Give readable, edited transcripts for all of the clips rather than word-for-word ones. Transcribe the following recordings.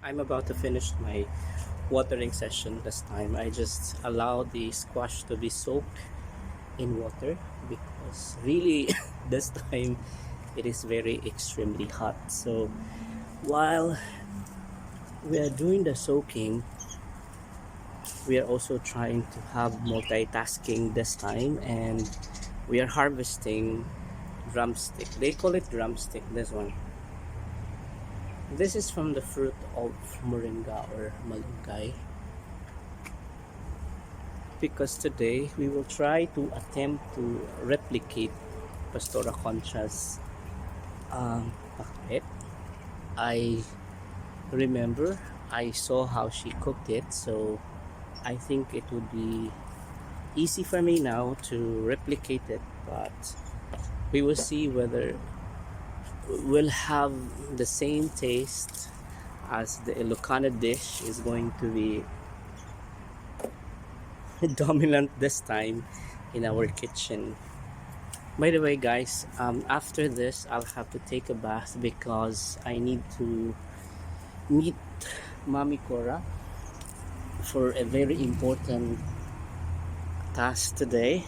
I'm about to finish my watering session this time. I just allow the squash to be soaked in water because really this time it is very extremely hot. So while we are doing the soaking, we are also trying to have multitasking this time, and we are harvesting drumstick. They call it drumstick, this one. This is from the fruit of moringa or malunggay, because today we will try to attempt to replicate Pastora Concha's pakbet. I remember I saw how she cooked it, so I think it would be easy for me now to replicate it, but we will see whether we'll have the same taste as the Ilocano dish is going to be dominant this time in our kitchen. By the way, guys, after this I'll have to take a bath because I need to meet Mami Cora for a very important task today.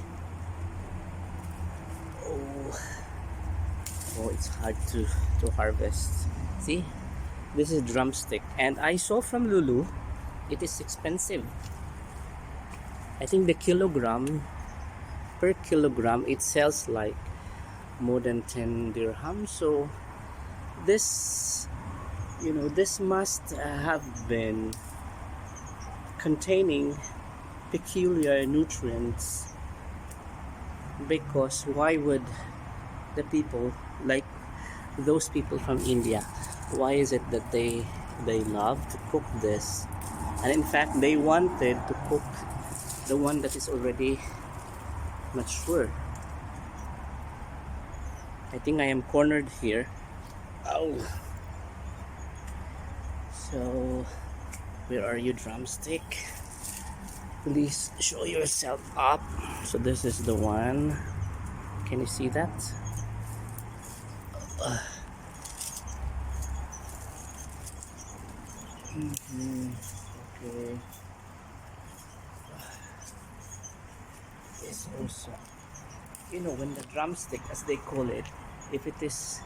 Oh, it's hard to harvest. See, this is drumstick, and I saw from Lulu it is expensive. I think the per kilogram it sells like more than 10 dirham. So this, this must have been containing peculiar nutrients, because why would the people, like those people from India, why is it that they love to cook this? And in fact they wanted to cook the one that is already mature. I think I am cornered here. Oh, so where are you, drumstick? Please show yourself up. So this is the one. Can you see that? Okay. It's also, when the drumstick, as they call it, if it is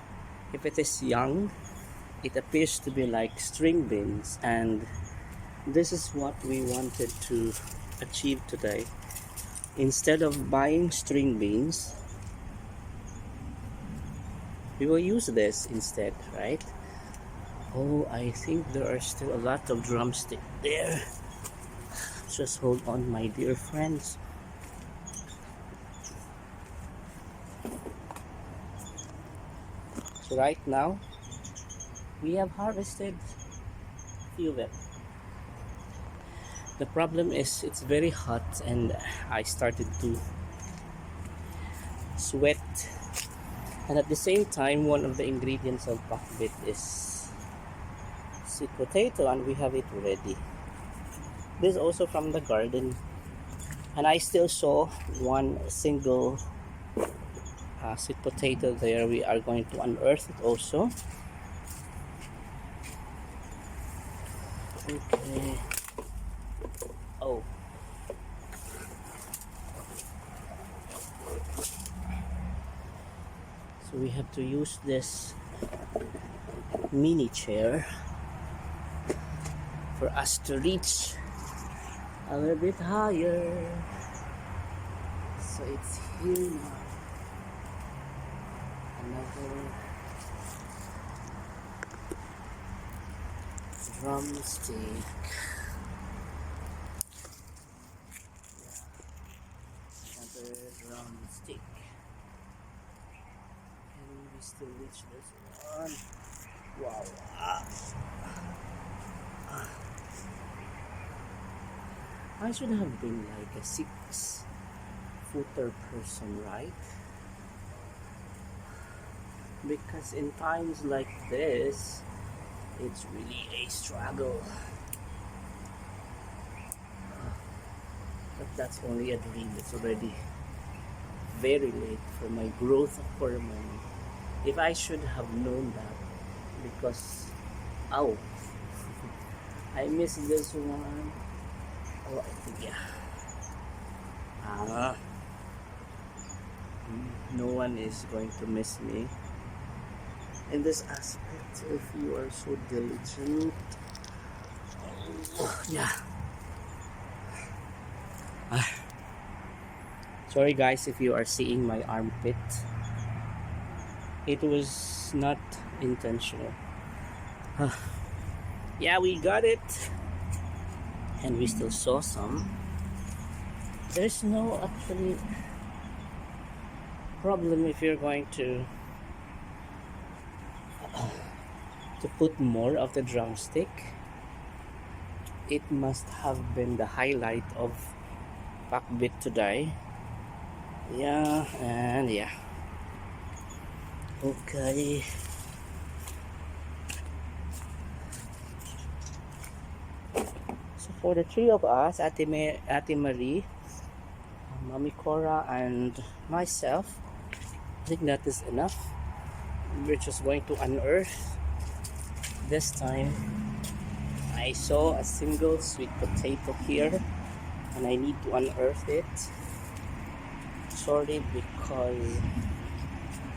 young, it appears to be like string beans, and this is what we wanted to achieve today. Instead of buying string beans, we will use this instead, right? Oh, I think there are still a lot of drumstick there. Just hold on, my dear friends. So right now we have harvested a few of them. The problem is it's very hot and I started to sweat, and at the same time one of the ingredients of pakbet is sweet potato, and we have it ready. This is also from the garden, and I still saw one single sweet potato there. We are going to unearth it also. Okay. Oh, so we have to use this mini chair for us to reach a little bit higher. So it's here now. Another drumstick. Another drumstick. Can we still reach this one? Wow. I should have been like a 6-footer person, right? Because in times like this, it's really a struggle. But that's only a dream. It's already very late for my growth hormone. If I should have known that, because I miss this one. Oh, I think yeah. Ah, no one is going to miss me in this aspect if you are so diligent. Oh, yeah. Ah. Sorry guys if you are seeing my armpit. It was not intentional. Ah. Yeah, we got it. And we still saw some. There's no actually problem if you're going to put more of the drumstick. It must have been the highlight of Pakbet today. Yeah, and yeah. Okay. So for the three of us, Ate Marie, Mami Cora, and myself, I think that is enough. We're just going to unearth. This time, I saw a single sweet potato here, and I need to unearth it. Sorry, because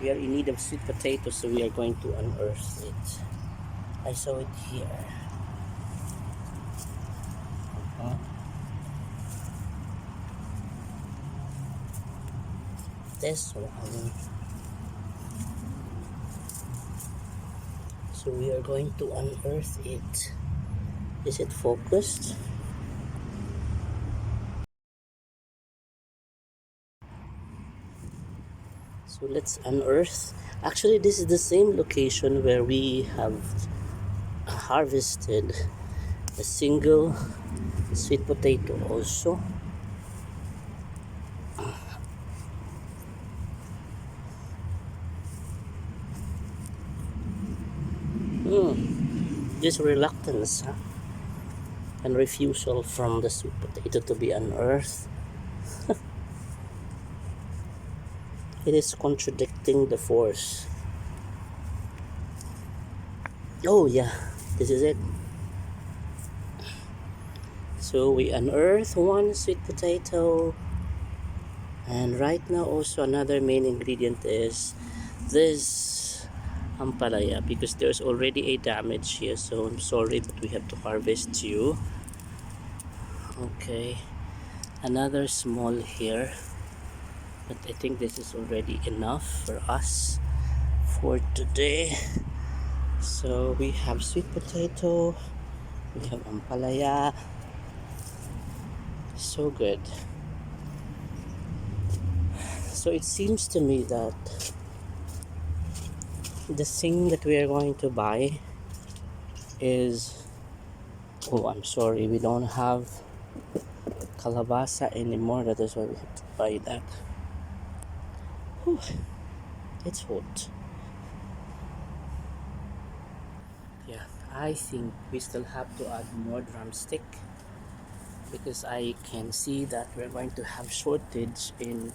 we are in need of sweet potatoes, so we are going to unearth it. I saw it here. This one. So we are going to unearth it. Is it focused? So let's unearth. Actually, this is the same location where we have harvested a single sweet potato also. This reluctance and refusal from the sweet potato to be unearthed. It is contradicting the force. Oh yeah, this is it. So we unearth one sweet potato, and right now also another main ingredient is this ampalaya, because there's already a damage here, so I'm sorry, but we have to harvest you. Okay, another small here, but I think this is already enough for us for today. So we have sweet potato, we have ampalaya. So good. So it seems to me that the thing that we are going to buy is, oh, I'm sorry, we don't have kalabasa anymore. That is why we have to buy that. Whew, it's hot. Yeah, I think we still have to add more drumstick, because I can see that we're going to have shortage in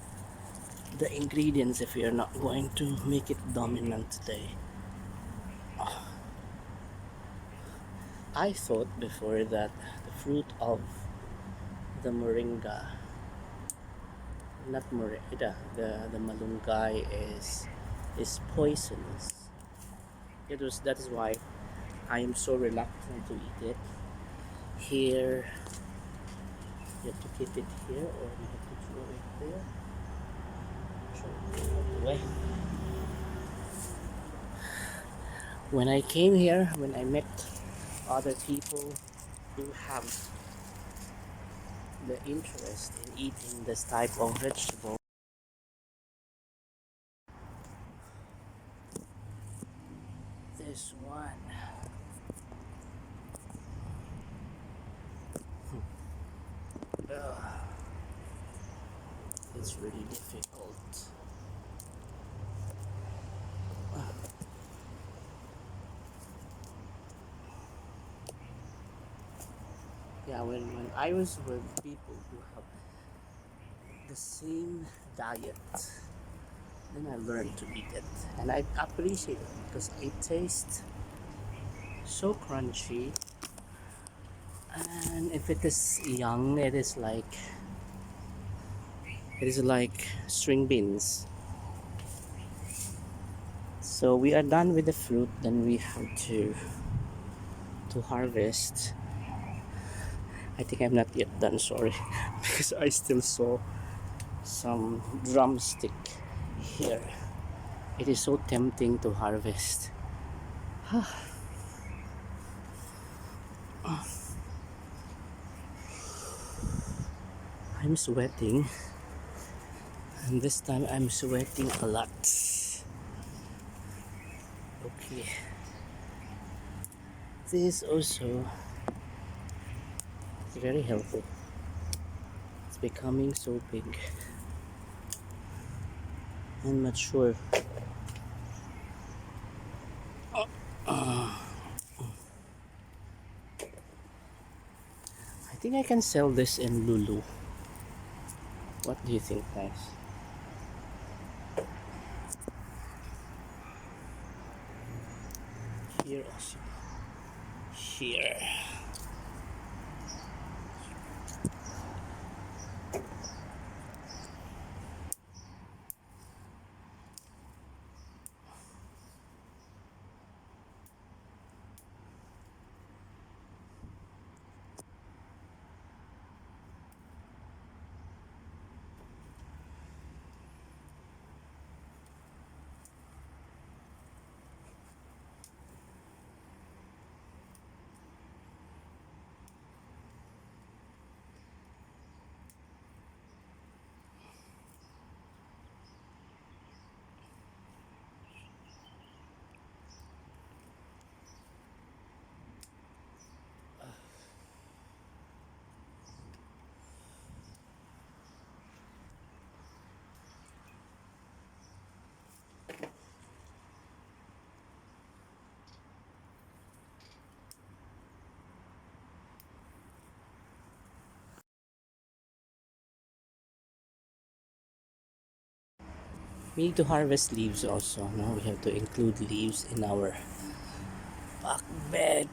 the ingredients if we are not going to make it dominant today. I thought before that the fruit of the moringa, not moringa, the malunggay is poisonous. That is why I am so reluctant to eat it. Here, you have to keep it here, or you have to throw it there. Throw it away. When I came here, when I met other people who have the interest in eating this type of vegetable, this one, it's really difficult. Yeah, when I was with people who have the same diet, then I learned to eat it, and I appreciate it because it tastes so crunchy. If it is young, it is like string beans. So we are done with the fruit, then we have to harvest. I think I'm not yet done, sorry, because I still saw some drumstick here. It is so tempting to harvest. I'm sweating, and this time I'm sweating a lot. Okay, this also is very helpful. It's becoming so big and mature. I think I can sell this in Lulu. What do you think, guys? Here also. Here. We need to harvest leaves also. No, we have to include leaves in our pakbet.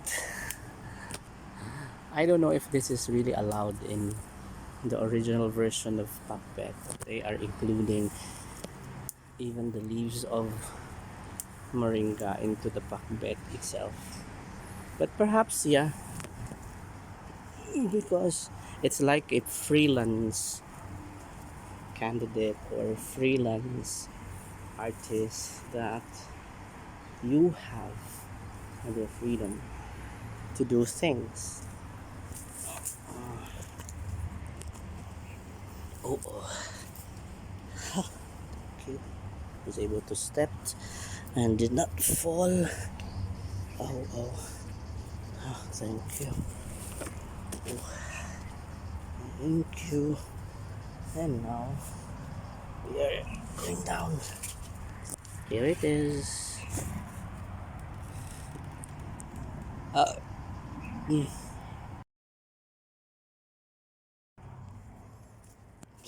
I don't know if this is really allowed in the original version of Pakbet. They are including even the leaves of moringa into the pakbet itself. But perhaps, yeah, because it's like a freelance candidate or freelance artist that you have the freedom to do things. Okay, was able to step and did not fall. Oh, thank you. Thank you. And now we are going down. Here it is.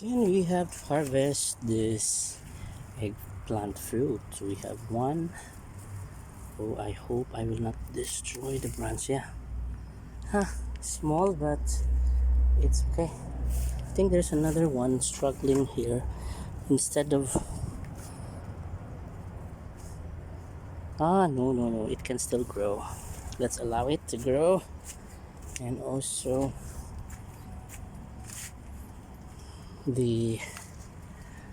Then we have to harvest this eggplant fruit. We have one. Oh, I hope I will not destroy the branch. Yeah. Small, but it's okay. I think there's another one struggling here. Instead of no, it can still grow. Let's allow it to grow. And also the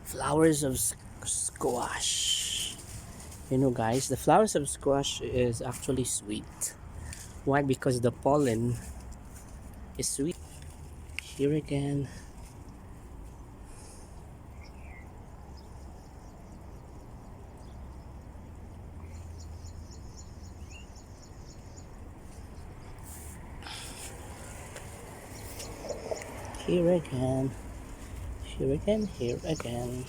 flowers of squash. You know, guys, the flowers of squash is actually sweet. Why? Because the pollen is sweet. Here again. Here again. Here again. Here again.